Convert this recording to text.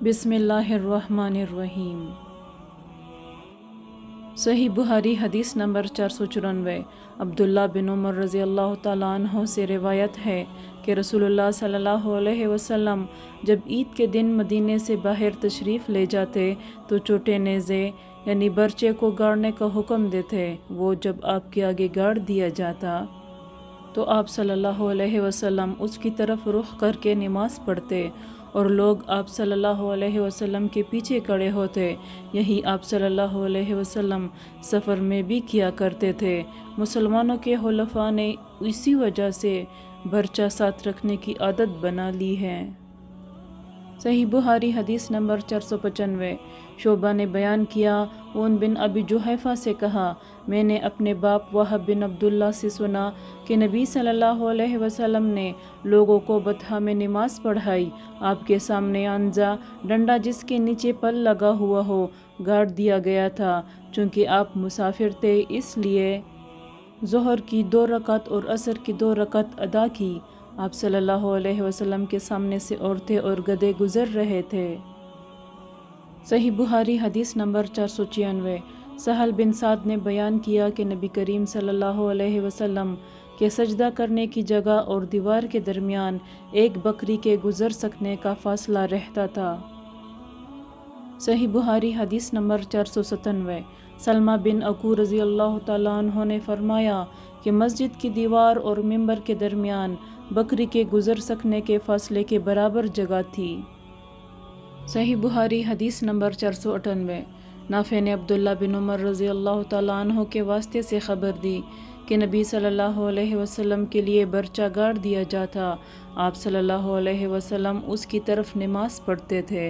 बिस्मिल्लाहिर्रहमानिर्रहीम। सही बुहारी हदीस नंबर 494। अब्दुल्ला बिन उमर रज़ी अल्लाह तआला अन्हो से रिवायत है कि रसूलुल्लाह सल्लल्लाहु अलैहि वसल्लम जब ईद के दिन मदीने से बाहर तशरीफ़ ले जाते तो छोटे नेज़े यानी बर्चे को गाड़ने का हुक्म देते। वो जब आपके आगे गाड़ दिया जाता तो आप सल्लल्लाहु अलैहि वसल्लम उसकी तरफ रुख करके नमाज़ पढ़ते और लोग आप सल्लल्लाहु अलैहि वसल्लम के पीछे खड़े होते। यही आप सल्लल्लाहु अलैहि वसल्लम सफ़र में भी किया करते थे। मुसलमानों के खुलफा ने इसी वजह से बर्चा साथ रखने की आदत बना ली है। सही बुहारी हदीस नंबर 495। शोबा ने बयान किया, ऊन बिन अबी जुहैफा से कहा, मैंने अपने बाप वहब बिन अब्दुल्ला से सुना कि नबी सल्लल्लाहु अलैहि वसल्लम ने लोगों को बतहा में नमाज पढ़ाई। आपके सामने अंजा डंडा जिसके नीचे पल लगा हुआ हो गाड़ दिया गया था। चूँकि आप मुसाफिर थे इसलिए ज़ोहर की 2 रकात और असर की 2 रकात अदा की। आप सल्लल्लाहु अलैहि वसल्लम के सामने से औरतें और गधे गुजर रहे थे। सही बुहारी हदीस नंबर 496। सहल बिन साद ने बयान किया कि नबी करीम सल्लल्लाहु अलैहि वसल्लम के सजदा करने की जगह और दीवार के दरमियान एक बकरी के गुजर सकने का फासला रहता था। सही बुहारी हदीस नंबर 497। सलमा बिन अकू रज़ी अल्लाह तआला अन्हो ने फरमाया कि मस्जिद की दीवार और मिंबर के दरमियान बकरी के गुजर सकने के फासले के बराबर जगह थी। सही बुहारी हदीस नंबर 498। नाफे ने अब्दुल्ला बिन उमर रज़ी अल्लाह तआला अन्हो के वास्ते से खबर दी कि नबी सल्लल्लाहु अलैहि वसल्लम के लिए बर्चा गाड़ दिया जाता। आप सल्लल्लाहु अलैहि वसल्लम उसकी तरफ नमाज पढ़ते थे।